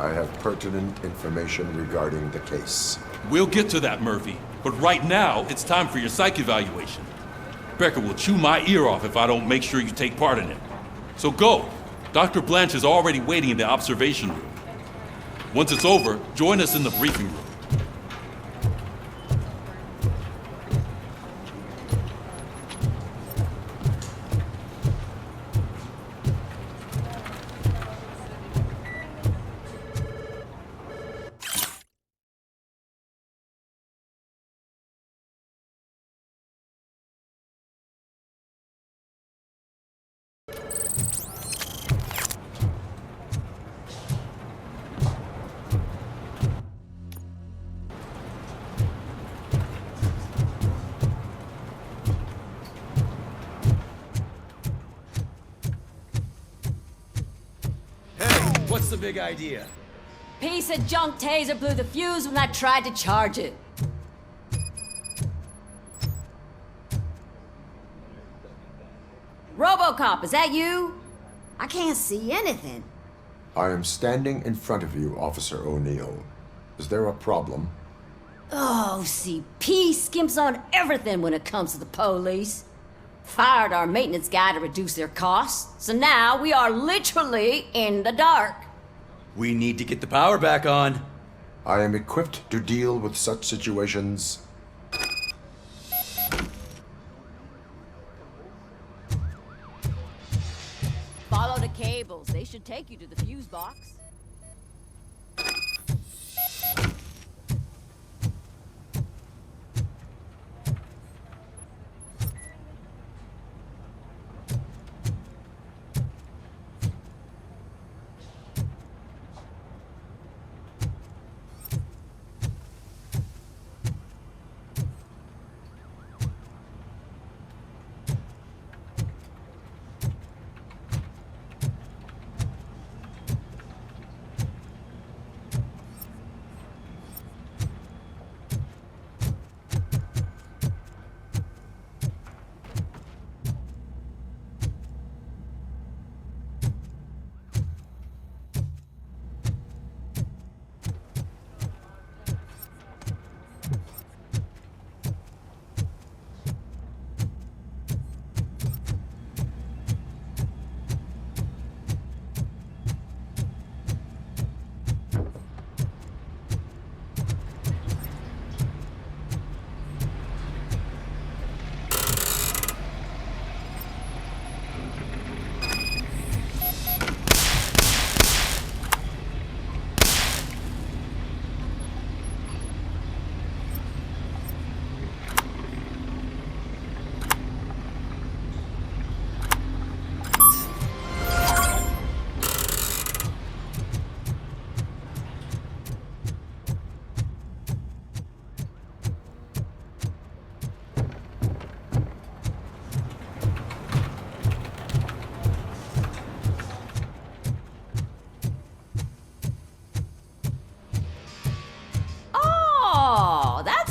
I have pertinent information regarding the case. We'll get to that, Murphy. But right now, it's time for your psych evaluation. Becker will chew my ear off if I don't make sure you take part in it. So go. Dr. Blanche is already waiting in the observation room. Once it's over, join us in the briefing room. What's the big idea? Piece of junk taser blew the fuse when I tried to charge it. Robocop, is that you? I can't see anything. I am standing in front of you, Officer O'Neill. Is there a problem? Oh, CP skimps on everything when it comes to the police. Fired our maintenance guy to reduce their costs, so now we are literally in the dark. We need to get the power back on. I am equipped to deal with such situations. Follow the cables. They should take you to the fuse box.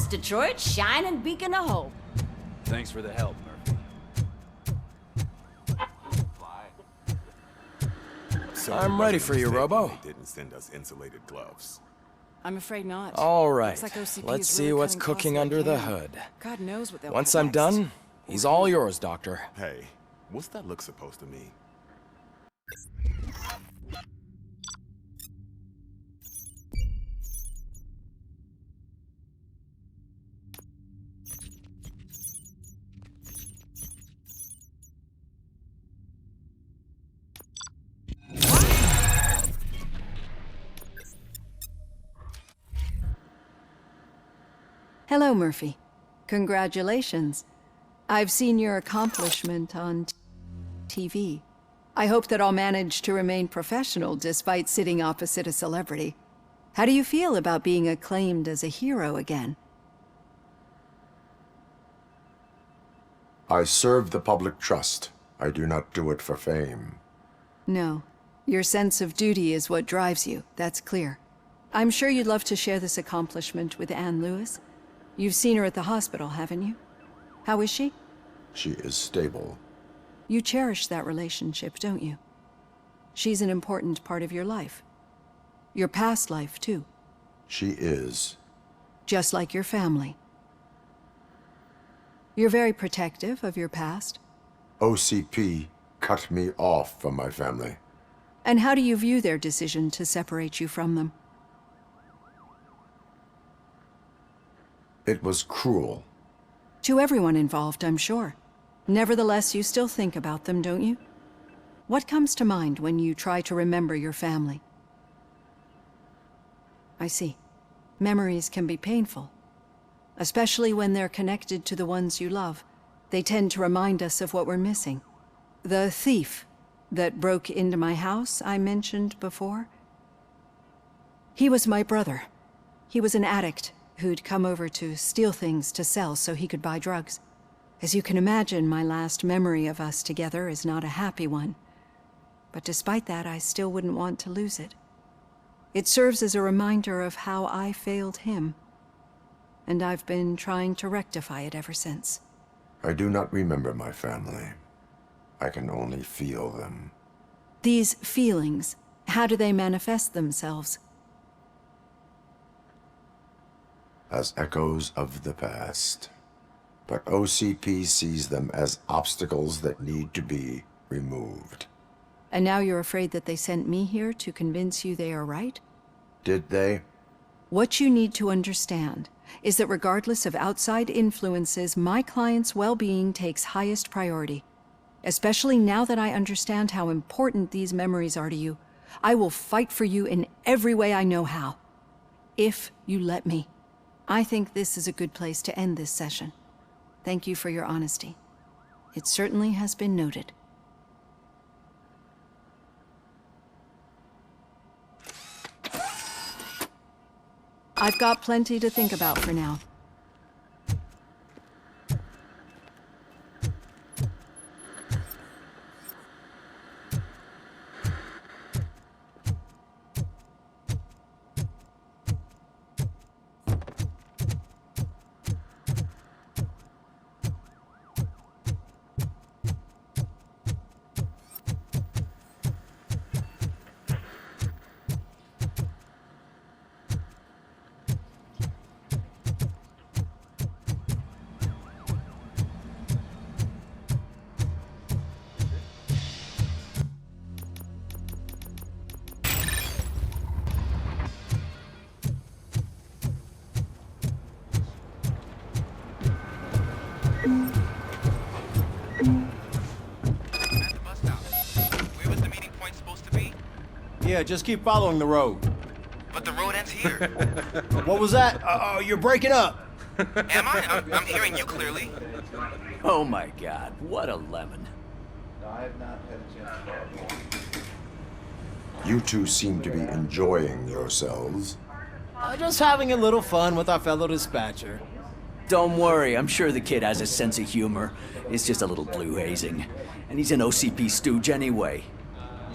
Detroit's shining beacon of hope. Thanks for the help, Murphy. So I'm ready for you, Robo. They didn't send us insulated gloves. I'm afraid not. All right. Looks like OCP Let's is see really what's cutting cooking costs under like the hell. hood. God knows what they'll Once cut I'm next. done, he's all yours, Doctor. Hey, what's that look supposed to mean? Hello, Murphy. Congratulations. I've seen your accomplishment on TV. I hope that I'll manage to remain professional despite sitting opposite a celebrity. How do you feel about being acclaimed as a hero again? I serve the public trust. I do not do it for fame. No. Your sense of duty is what drives you, that's clear. I'm sure you'd love to share this accomplishment with Anne Lewis. You've seen her at the hospital, haven't you? How is she? She is stable. You cherish that relationship, don't you? She's an important part of your life. Your past life, too. She is. Just like your family. You're very protective of your past. OCP cut me off from my family. And how do you view their decision to separate you from them? It was cruel. To everyone involved, I'm sure. Nevertheless, you still think about them, don't you? What comes to mind when you try to remember your family? I see. Memories can be painful. Especially when they're connected to the ones you love. They tend to remind us of what we're missing. The thief that broke into my house I mentioned before? He was my brother. He was an addict who'd come over to steal things to sell so he could buy drugs. As you can imagine, my last memory of us together is not a happy one. But despite that, I still wouldn't want to lose it. It serves as a reminder of how I failed him. And I've been trying to rectify it ever since. I do not remember my family. I can only feel them. These feelings, how do they manifest themselves? As echoes of the past. But OCP sees them as obstacles that need to be removed. And now you're afraid that they sent me here to convince you they are right? Did they? What you need to understand is that regardless of outside influences, my client's well-being takes highest priority. Especially now that I understand how important these memories are to you. I will fight for you in every way I know how. If you let me. I think this is a good place to end this session. Thank you for your honesty. It certainly has been noted. I've got plenty to think about for now. Yeah, just keep following the road. But the road ends here. What was that? Oh, you're breaking up. Am I? I'm hearing you clearly. Oh my god, what a lemon. You two seem to be enjoying yourselves. Just having a little fun with our fellow dispatcher. Don't worry, I'm sure the kid has a sense of humor. It's just a little blue hazing. And he's an OCP stooge anyway.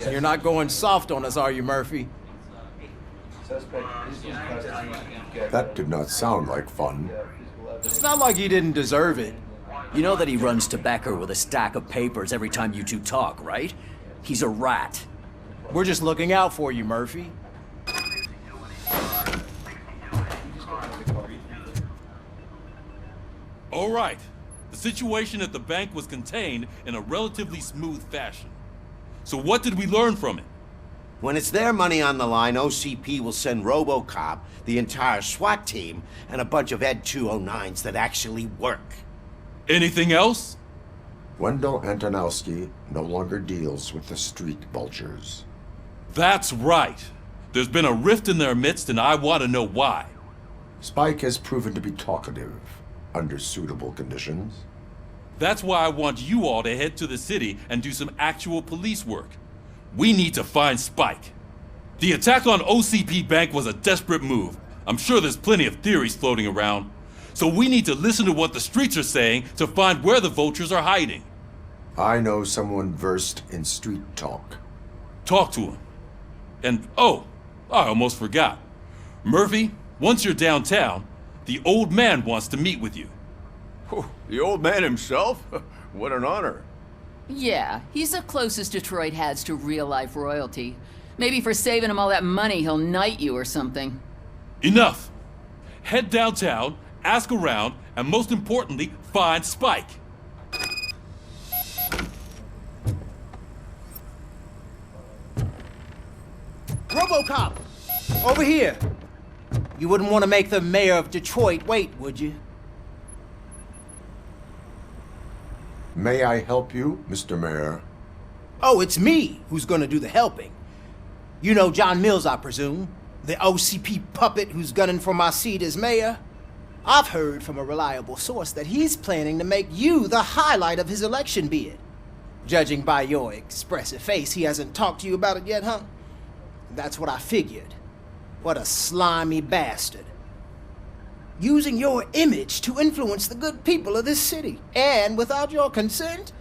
So you're not going soft on us, are you, Murphy? That did not sound like fun. It's not like he didn't deserve it. You know that he runs to Becker with a stack of papers every time you two talk, right? He's a rat. We're just looking out for you, Murphy. All right. The situation at the bank was contained in a relatively smooth fashion. So what did we learn from it? When it's their money on the line, OCP will send Robocop, the entire SWAT team, and a bunch of Ed 209s that actually work. Anything else? Wendell Antonowski no longer deals with the street vultures. That's right. There's been a rift in their midst, and I want to know why. Spike has proven to be talkative under suitable conditions. That's why I want you all to head to the city and do some actual police work. We need to find Spike. The attack on OCP Bank was a desperate move. I'm sure there's plenty of theories floating around. So we need to listen to what the streets are saying to find where the vultures are hiding. I know someone versed in street talk. Talk to him. And oh, I almost forgot. Murphy, once you're downtown, the old man wants to meet with you. The old man himself? What an honor. Yeah, he's the closest Detroit has to real-life royalty. Maybe for saving him all that money, he'll knight you or something. Enough! Head downtown, ask around, and most importantly, find Spike. Robocop! Over here! You wouldn't want to make the mayor of Detroit wait, would you? May I help you, Mr. Mayor? Oh, it's me who's gonna do the helping. You know John Mills, I presume? The OCP puppet who's gunning for my seat as mayor? I've heard from a reliable source that he's planning to make you the highlight of his election bid. Judging by your expressive face, he hasn't talked to you about it yet, huh? That's what I figured. What a slimy bastard. Using your image to influence the good people of this city, and without your consent?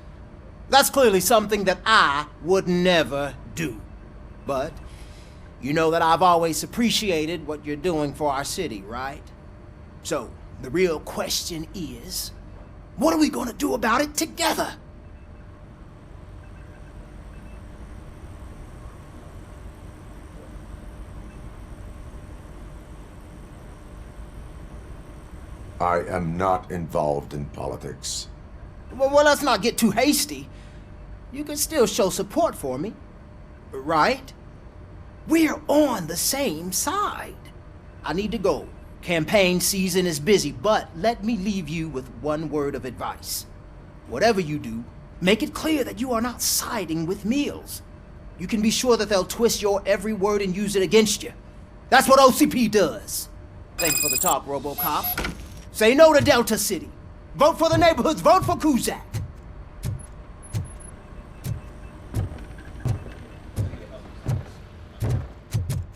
That's clearly something that I would never do. But you know that I've always appreciated what you're doing for our city, right? So, the real question is, what are we gonna do about it together? I am not involved in politics. Well, let's not get too hasty. You can still show support for me, right? We're on the same side. I need to go. Campaign season is busy, but let me leave you with one word of advice. Whatever you do, make it clear that you are not siding with Mills. You can be sure that they'll twist your every word and use it against you. That's what OCP does. Thanks for the talk, Robocop. Say no to Delta City. Vote for the neighborhoods. Vote for Kuzak.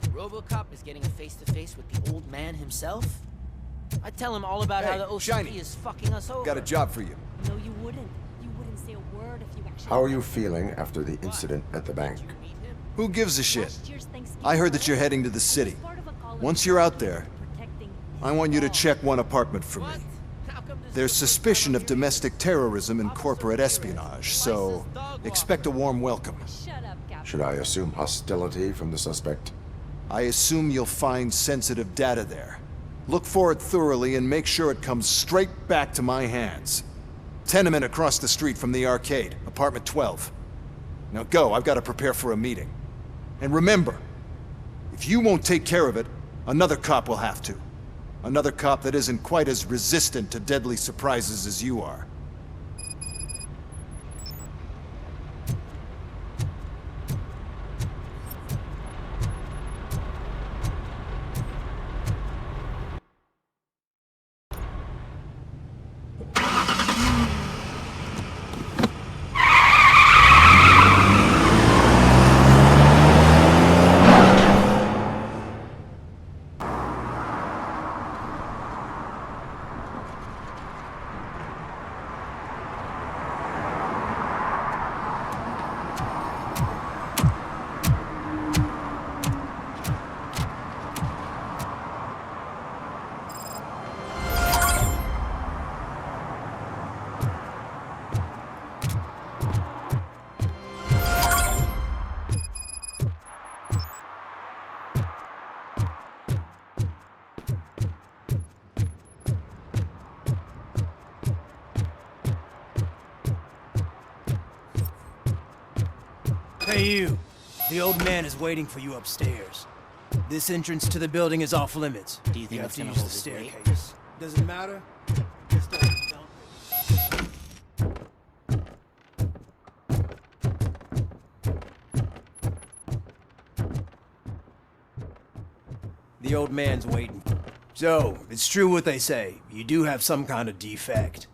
Robocop is getting a face-to-face with the old man himself? I'd tell him all about how the OCP Shiny. is fucking us over. Got a job for you. No, you wouldn't. You wouldn't say a word if you actually... How are you feeling after the incident at the bank? Who gives a shit? I heard that you're heading to the city. Once you're out there, I want you to check one apartment for me. There's suspicion of domestic terrorism and corporate espionage, so expect a warm welcome. Should I assume hostility from the suspect? I assume you'll find sensitive data there. Look for it thoroughly and make sure it comes straight back to my hands. Tenement across the street from the arcade, apartment 12. Now go, I've got to prepare for a meeting. And remember, if you won't take care of it, another cop will have to. Another cop that isn't quite as resistant to deadly surprises as you are. Hey you, the old man is waiting for you upstairs. This entrance to the building is off limits. Do you think have it's to gonna use the hold his weight? staircase. Doesn't matter. Just don't. The old man's waiting. So, it's true what they say. You do have some kind of defect.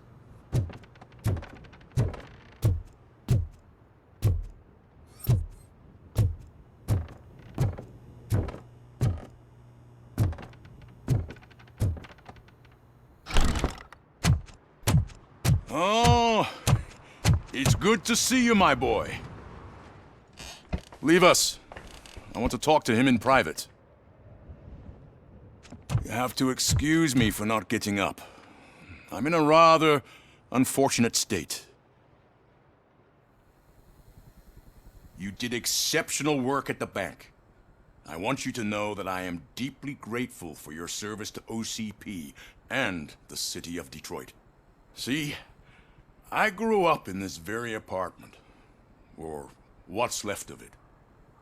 Oh, it's good to see you, my boy. Leave us. I want to talk to him in private. You have to excuse me for not getting up. I'm in a rather unfortunate state. You did exceptional work at the bank. I want you to know that I am deeply grateful for your service to OCP and the city of Detroit. See, I grew up in this very apartment, or what's left of it.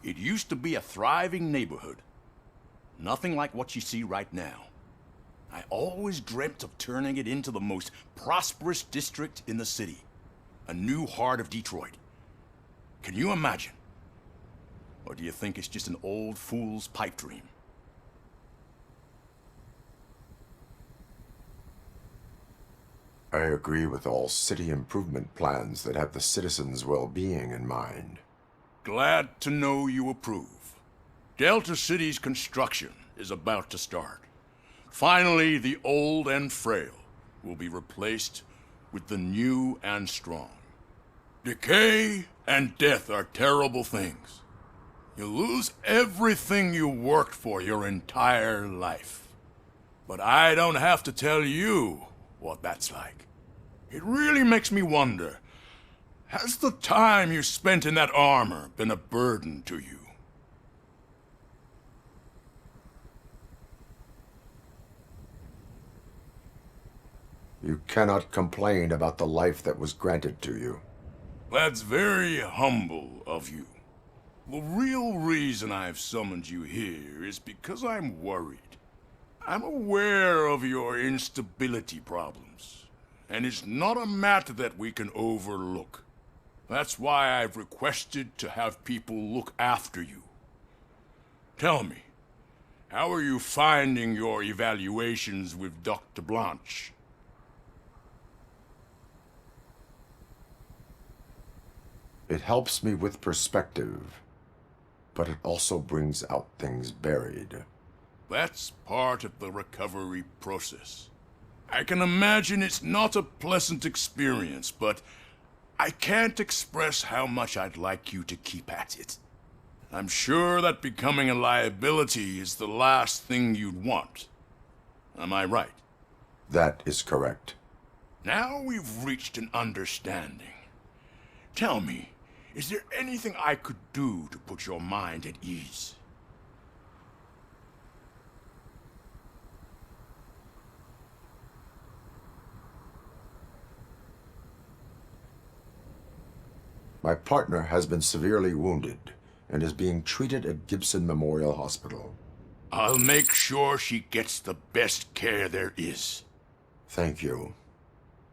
It used to be a thriving neighborhood. Nothing like what you see right now. I always dreamt of turning it into the most prosperous district in the city. A new heart of Detroit. Can you imagine? Or do you think it's just an old fool's pipe dream? I agree with all city improvement plans that have the citizens' well-being in mind. Glad to know you approve. Delta City's construction is about to start. Finally, the old and frail will be replaced with the new and strong. Decay and death are terrible things. You lose everything you worked for your entire life. But I don't have to tell you what that's like. It really makes me wonder, has the time you spent in that armor been a burden to you? You cannot complain about the life that was granted to you. That's very humble of you. The real reason I've summoned you here is because I'm worried. I'm aware of your instability problems, and it's not a matter that we can overlook. That's why I've requested to have people look after you. Tell me, how are you finding your evaluations with Dr. Blanche? It helps me with perspective, but it also brings out things buried. That's part of the recovery process. I can imagine it's not a pleasant experience, but I can't express how much I'd like you to keep at it. I'm sure that becoming a liability is the last thing you'd want. Am I right? That is correct. Now we've reached an understanding. Tell me, is there anything I could do to put your mind at ease? My partner has been severely wounded and is being treated at Gibson Memorial Hospital. I'll make sure she gets the best care there is. Thank you.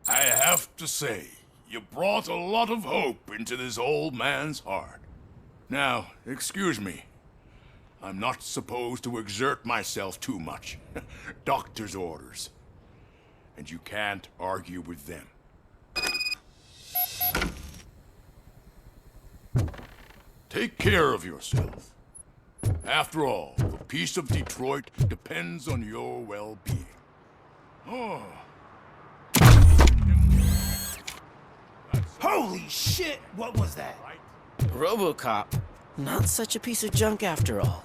I have to say, you brought a lot of hope into this old man's heart. Now, excuse me. I'm not supposed to exert myself too much. Doctor's orders. And you can't argue with them. Take care of yourself. After all, the peace of Detroit depends on your well-being. Oh. Holy shit! What was that? Robocop. Not such a piece of junk after all.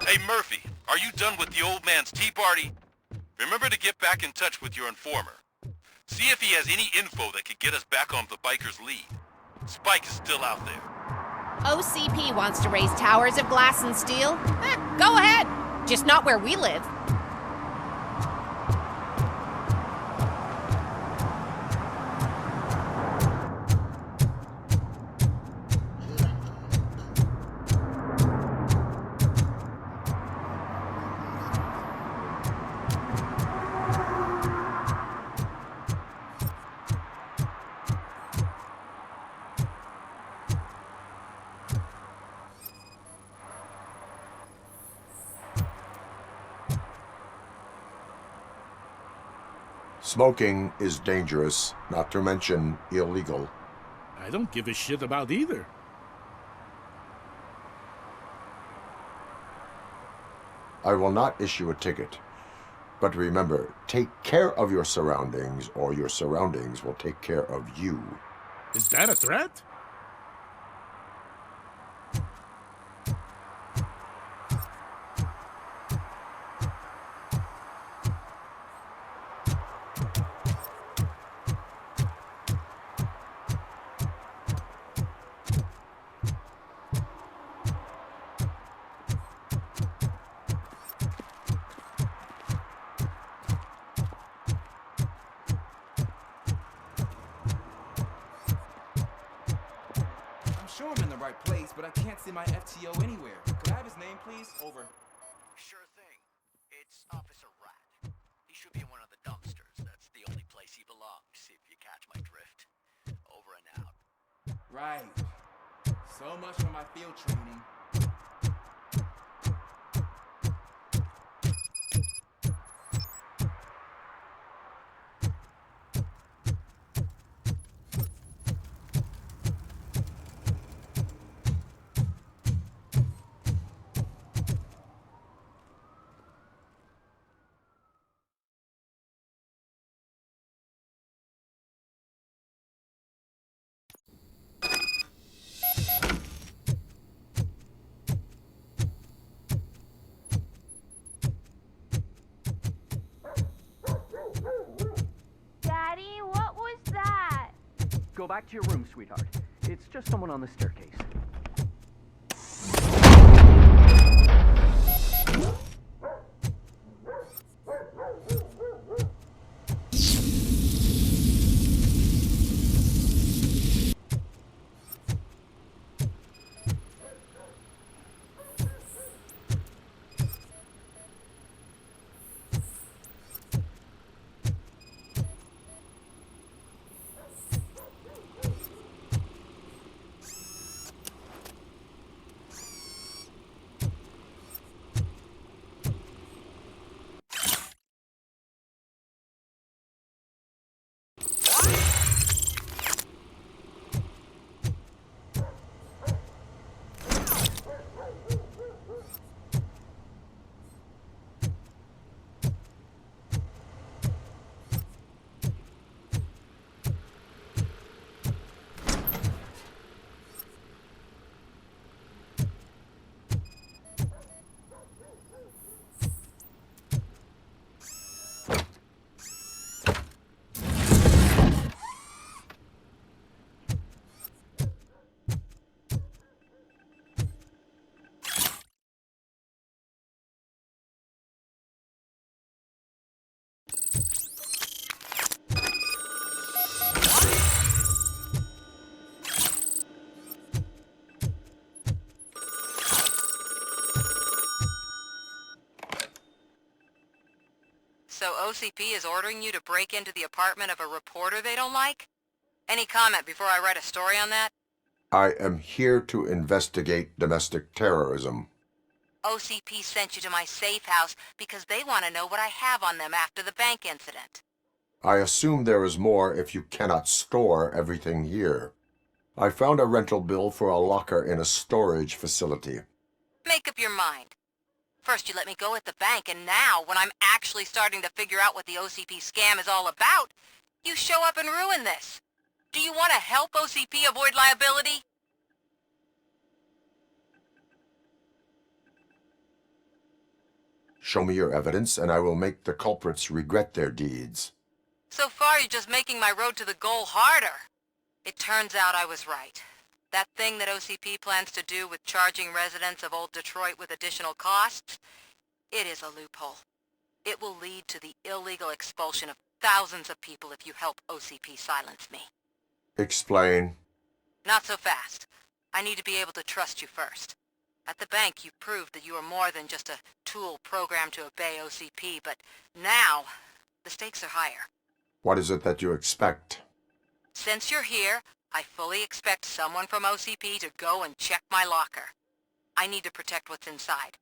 Hey, Murphy, are you done with the old man's tea party? Remember to get back in touch with your informer. See if he has any info that could get us back on the biker's lead. Spike is still out there. OCP wants to raise towers of glass and steel? Go ahead. Just not where we live. Smoking is dangerous, not to mention illegal. I don't give a shit about either. I will not issue a ticket. But remember, take care of your surroundings, or your surroundings will take care of you. Is that a threat? right place, but I can't see my FTO anywhere. Could I have his name, please? Over. Sure thing. It's Officer Rat. He should be in one of the dumpsters. That's the only place he belongs, if you catch my drift. Over and out. Right. So much for my field training. Daddy, what was that? Go back to your room, sweetheart. It's just someone on the staircase. So OCP is ordering you to break into the apartment of a reporter they don't like? Any comment before I write a story on that? I am here to investigate domestic terrorism. OCP sent you to my safe house because they want to know what I have on them after the bank incident. I assume there is more if you cannot store everything here. I found a rental bill for a locker in a storage facility. Make up your mind. First you let me go at the bank, and now, when I'm actually starting to figure out what the OCP scam is all about, you show up and ruin this. Do you want to help OCP avoid liability? Show me your evidence, and I will make the culprits regret their deeds. So far, you're just making my road to the goal harder. It turns out I was right. That thing that OCP plans to do with charging residents of Old Detroit with additional costs, it is a loophole. It will lead to the illegal expulsion of thousands of people if you help OCP silence me. Explain. Not so fast. I need to be able to trust you first. At the bank, you proved that you are more than just a tool programmed to obey OCP, but now, the stakes are higher. What is it that you expect? Since you're here, I fully expect someone from OCP to go and check my locker. I need to protect what's inside,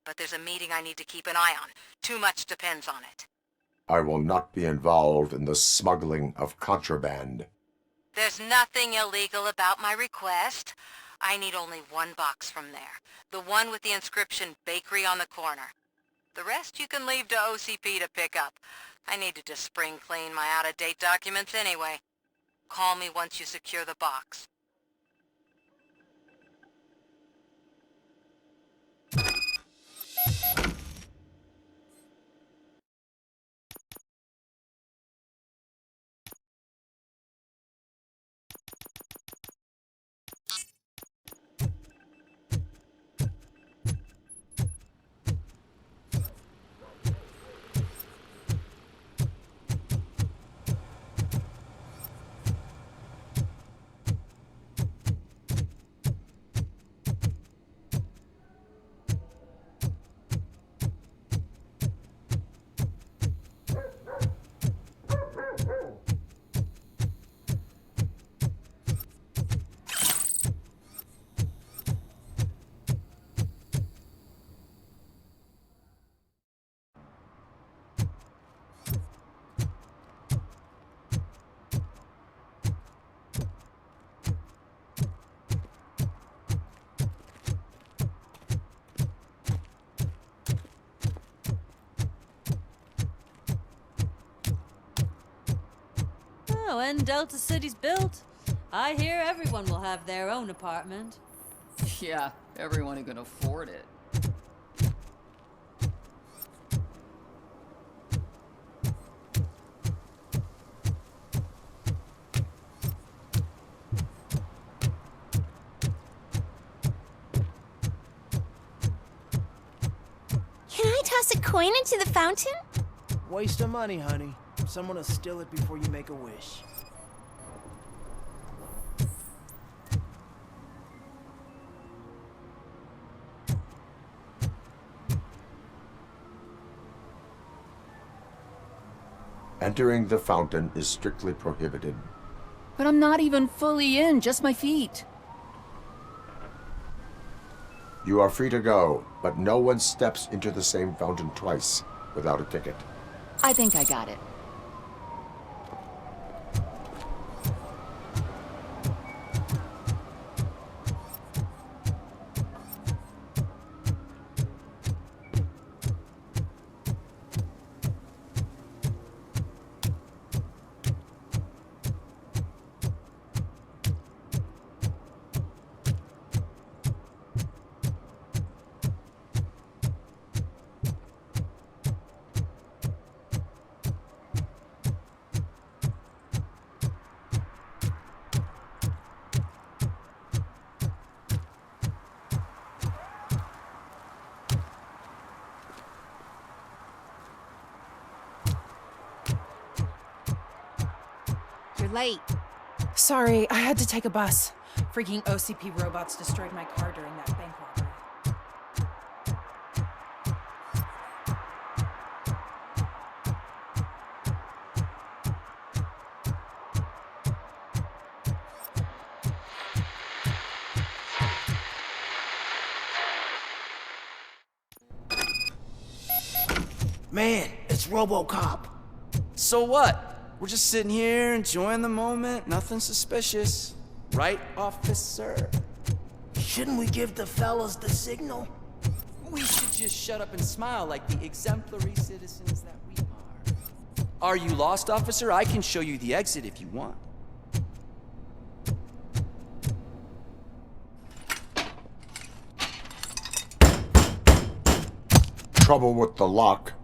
but there's a meeting I need to keep an eye on. Too much depends on it. I will not be involved in the smuggling of contraband. There's nothing illegal about my request. I need only one box from there. The one with the inscription Bakery on the corner. The rest you can leave to OCP to pick up. I need to just spring clean my out-of-date documents anyway. Call me once you secure the box. when Delta City's built, I hear everyone will have their own apartment. Yeah, everyone who can afford it. Can I toss a coin into the fountain? Waste of money, honey. Someone will steal it before you make a wish. Entering the fountain is strictly prohibited. But I'm not even fully in, just my feet. You are free to go, but no one steps into the same fountain twice without a ticket. I think I got it. You're late. Sorry, I had to take a bus. Freaking OCP robots destroyed my car during that bank robbery. Man, it's Robocop. So what? We're just sitting here enjoying the moment, nothing suspicious. Right, officer? Shouldn't we give the fellas the signal? We should just shut up and smile like the exemplary citizens that we are. Are you lost, officer? I can show you the exit if you want. Trouble with the lock.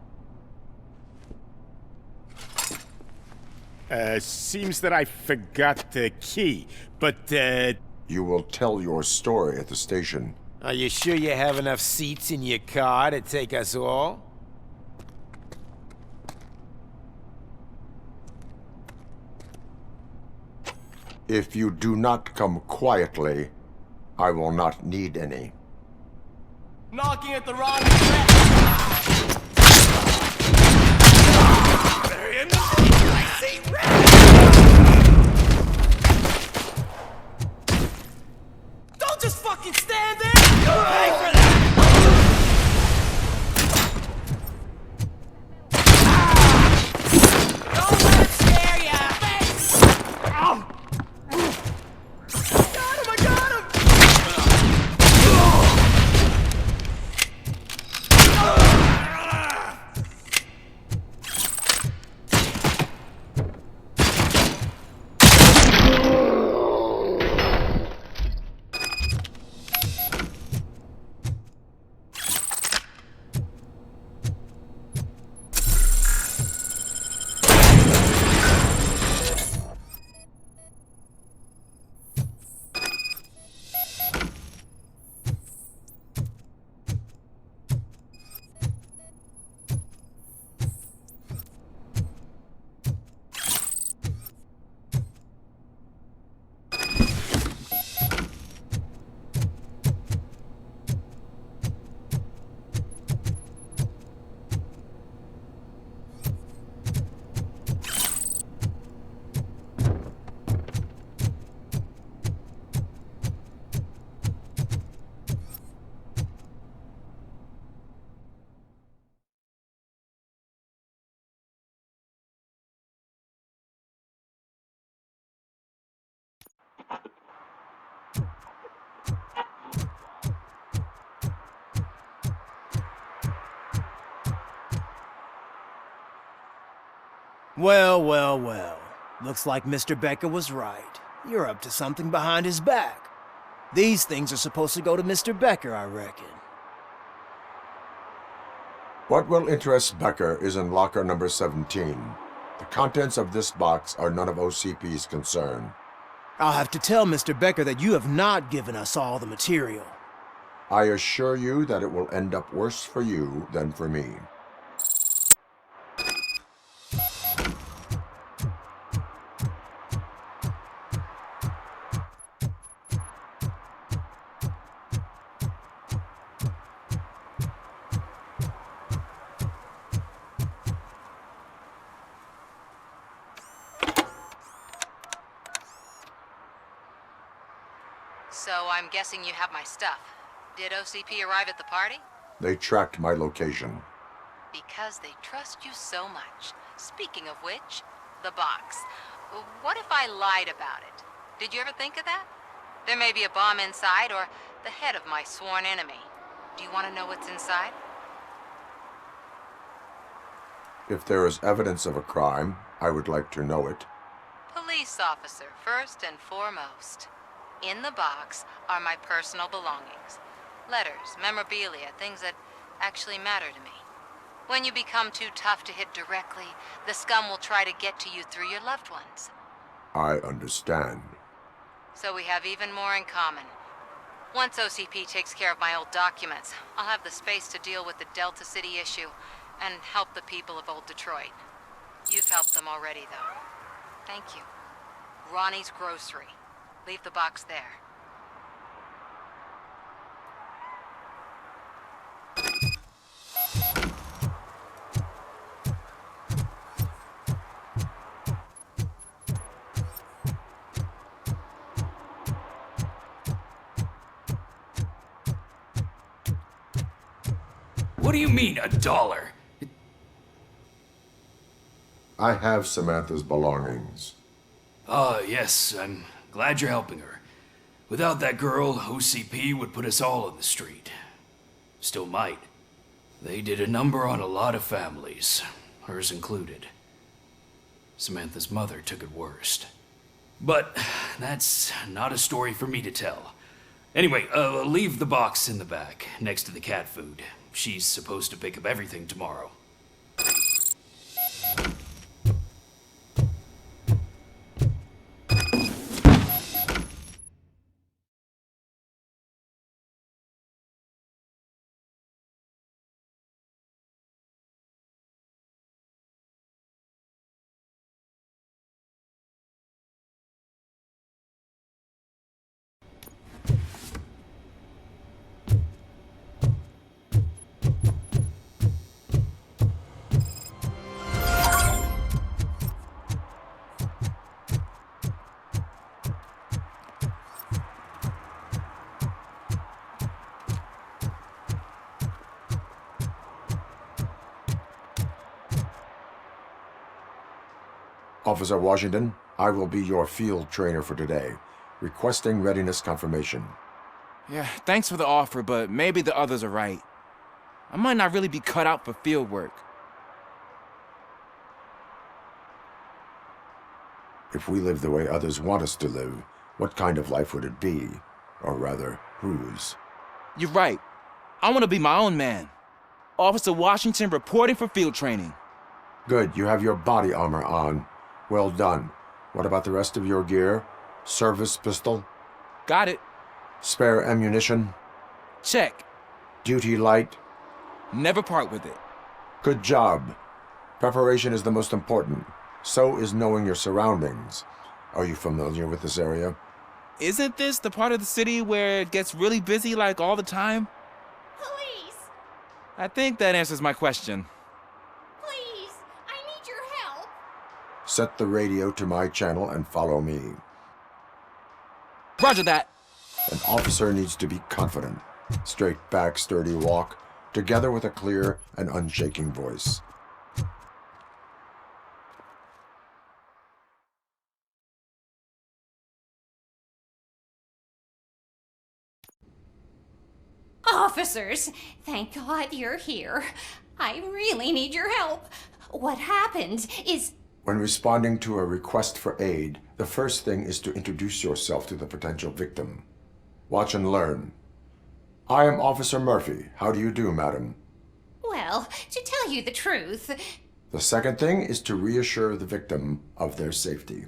Seems that I forgot the key, but, You will tell your story at the station. Are you sure you have enough seats in your car to take us all? If you do not come quietly, I will not need any. Knocking at the wrong address! I see red! Don't just fucking stand there! You'll pay for that! Don't let it scare ya! Got him! I got him! Well, well, well. Looks like Mr. Becker was right. You're up to something behind his back. These things are supposed to go to Mr. Becker, I reckon. What will interest Becker is in locker number 17. The contents of this box are none of OCP's concern. I'll have to tell Mr. Becker that you have not given us all the material. I assure you that it will end up worse for you than for me. So I'm guessing you have my stuff. Did OCP arrive at the party? They tracked my location. Because they trust you so much. Speaking of which, the box. What if I lied about it? Did you ever think of that? There may be a bomb inside or the head of my sworn enemy. Do you want to know what's inside? If there is evidence of a crime, I would like to know it. Police officer, first and foremost. In the box are my personal belongings. Letters, memorabilia, things that actually matter to me. When you become too tough to hit directly, the scum will try to get to you through your loved ones. I understand. So we have even more in common. Once OCP takes care of my old documents, I'll have the space to deal with the Delta City issue and help the people of Old Detroit. You've helped them already, though. Thank you. Ronnie's Grocery. Leave the box there. What do you mean, $1? I have Samantha's belongings. Ah, yes, I'm glad you're helping her. Without that girl, OCP would put us all on the street. Still might. They did a number on a lot of families, hers included. Samantha's mother took it worst. But that's not a story for me to tell. Anyway, leave the box in the back, next to the cat food. She's supposed to pick up everything tomorrow. Officer Washington, I will be your field trainer for today. Requesting readiness confirmation. Yeah, thanks for the offer, but maybe the others are right. I might not really be cut out for field work. If we live the way others want us to live, what kind of life would it be? Or rather, whose? You're right. I want to be my own man. Officer Washington reporting for field training. Good, you have your body armor on. Well done. What about the rest of your gear? Service pistol? Got it. Spare ammunition? Check. Duty light? Never part with it. Good job. Preparation is the most important. So is knowing your surroundings. Are you familiar with this area? Isn't this the part of the city where it gets really busy like all the time? Police! I think that answers my question. Please! I need your help! Set the radio to my channel and follow me. Roger that. An officer needs to be confident. Straight back, sturdy walk, together with a clear and unshaking voice. Officers, thank God you're here. I really need your help. What happened is... When responding to a request for aid, the first thing is to introduce yourself to the potential victim. Watch and learn. I am Officer Murphy. How do you do, madam? Well, to tell you the truth... The second thing is to reassure the victim of their safety.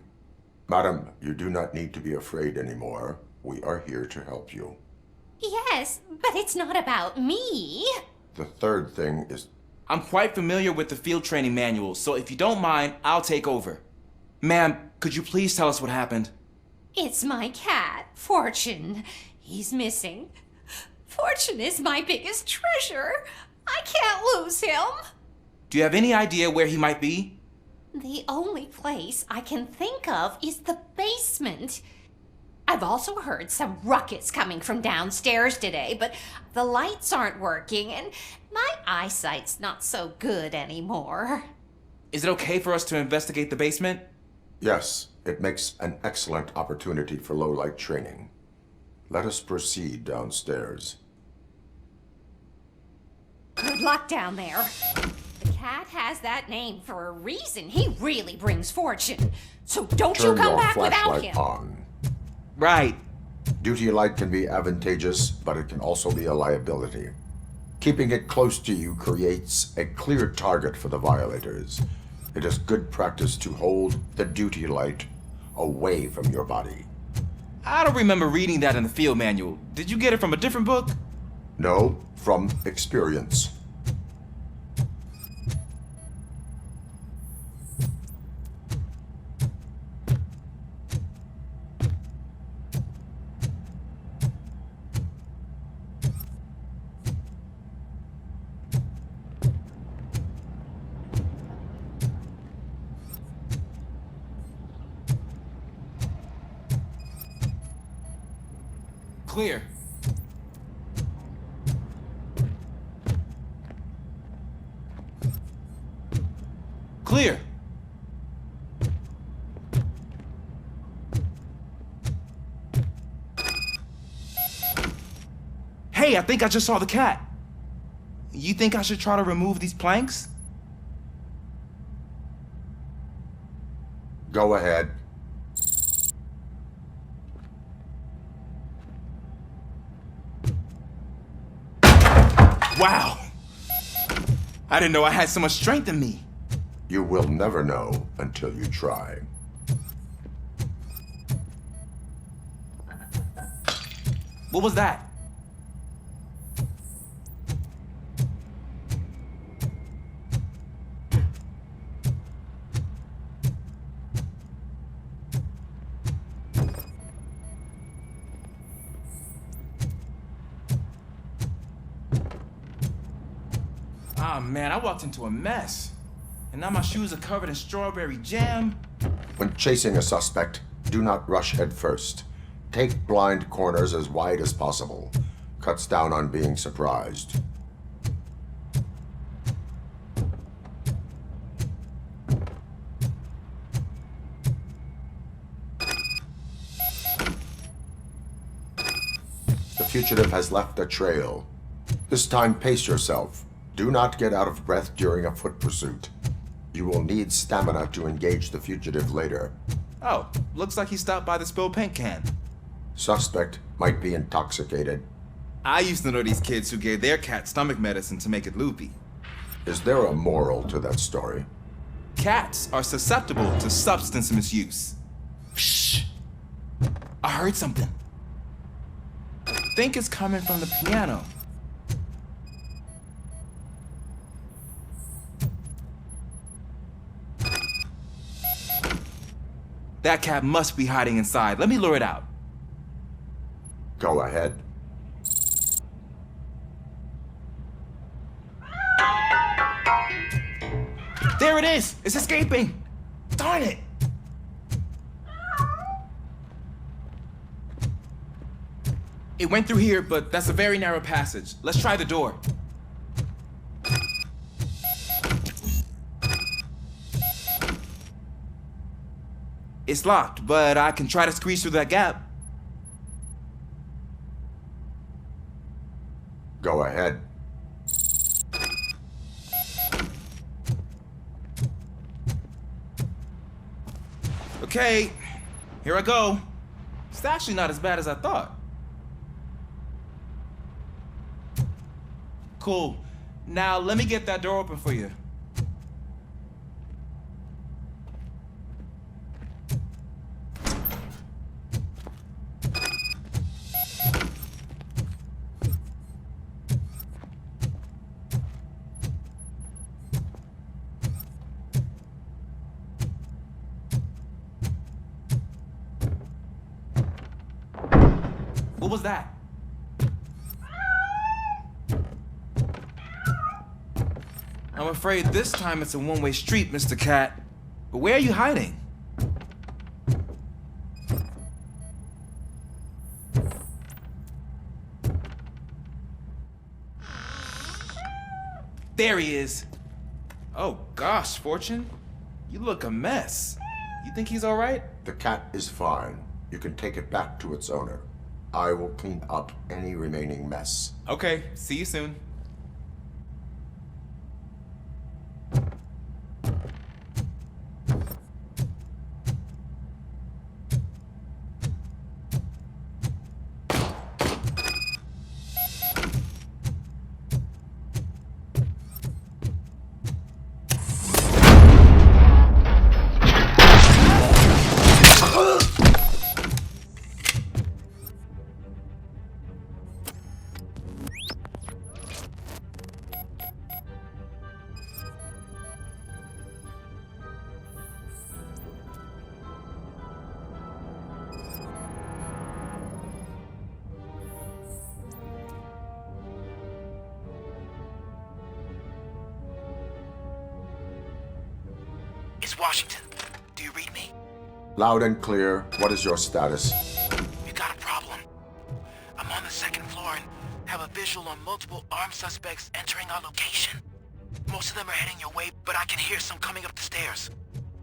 Madam, you do not need to be afraid anymore. We are here to help you. Yes, but it's not about me. The third thing is... I'm quite familiar with the field training manual, so if you don't mind, I'll take over. Ma'am, could you please tell us what happened? It's my cat, Fortune. He's missing. Fortune is my biggest treasure. I can't lose him. Do you have any idea where he might be? The only place I can think of is the basement. I've also heard some ruckus coming from downstairs today, but the lights aren't working and my eyesight's not so good anymore. Is it okay for us to investigate the basement? Yes, it makes an excellent opportunity for low-light training. Let us proceed downstairs. Good luck down there. The cat has that name for a reason. He really brings fortune. So don't you come back without him. On. Right. Duty light can be advantageous, but it can also be a liability. Keeping it close to you creates a clear target for the violators. It is good practice to hold the duty light away from your body. I don't remember reading that in the field manual. Did you get it from a different book? No, from experience. Clear. Clear. Hey, I think I just saw the cat. You think I should try to remove these planks? Go ahead. Wow! I didn't know I had so much strength in me. You will never know until you try. What was that? Ah, man, I walked into a mess. And now my shoes are covered in strawberry jam. When chasing a suspect, do not rush head first. Take blind corners as wide as possible. Cuts down on being surprised. The fugitive has left a trail. This time, pace yourself. Do not get out of breath during a foot pursuit. You will need stamina to engage the fugitive later. Oh, looks like he stopped by the spilled paint can. Suspect might be intoxicated. I used to know these kids who gave their cat stomach medicine to make it loopy. Is there a moral to that story? Cats are susceptible to substance misuse. Shh! I heard something. I think it's coming from the piano. That cat must be hiding inside. Let me lure it out. Go ahead. There it is! It's escaping! Darn it! It went through here, but that's a very narrow passage. Let's try the door. It's locked, but I can try to squeeze through that gap. Go ahead. Okay, here I go. It's actually not as bad as I thought. Cool. Now let me get that door open for you. What was that? I'm afraid this time it's a one-way street, Mr. Cat. But where are you hiding? There he is. Oh gosh, Fortune. You look a mess. You think he's all right? The cat is fine. You can take it back to its owner. I will clean up any remaining mess. Okay, see you soon. It's Washington. Do you read me? Loud and clear. What is your status? We got a problem. I'm on the second floor and have a visual on multiple armed suspects entering our location. Most of them are heading your way, but I can hear some coming up the stairs.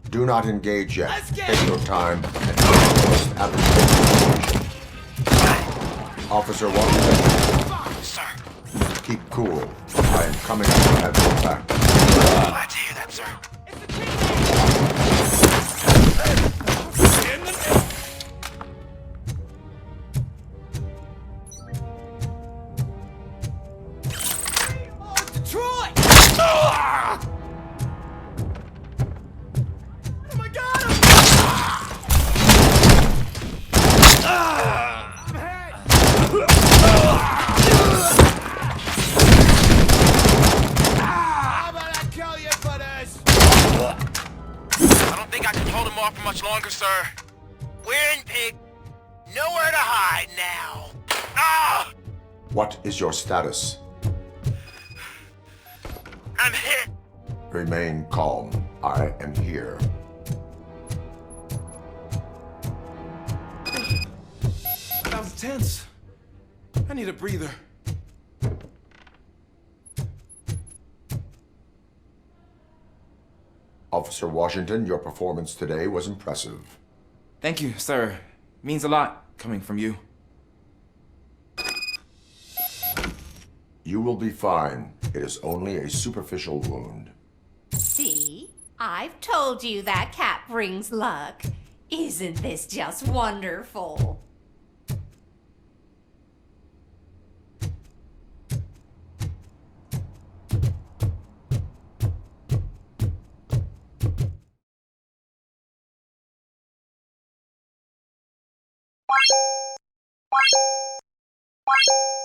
Do not engage yet. Take your time and take the most advantageous position. Officer Washington. Sir. Keep cool. I am coming to have your back. Glad to hear that, sir. For much longer, sir. We're in Pig. Nowhere to hide now. Ah! What is your status? I'm hit. Remain calm. I am here. That was tense. I need a breather. Officer Washington, your performance today was impressive. Thank you, sir. Means a lot coming from you. You will be fine. It is only a superficial wound. See? I've told you that cat brings luck. Isn't this just wonderful? What?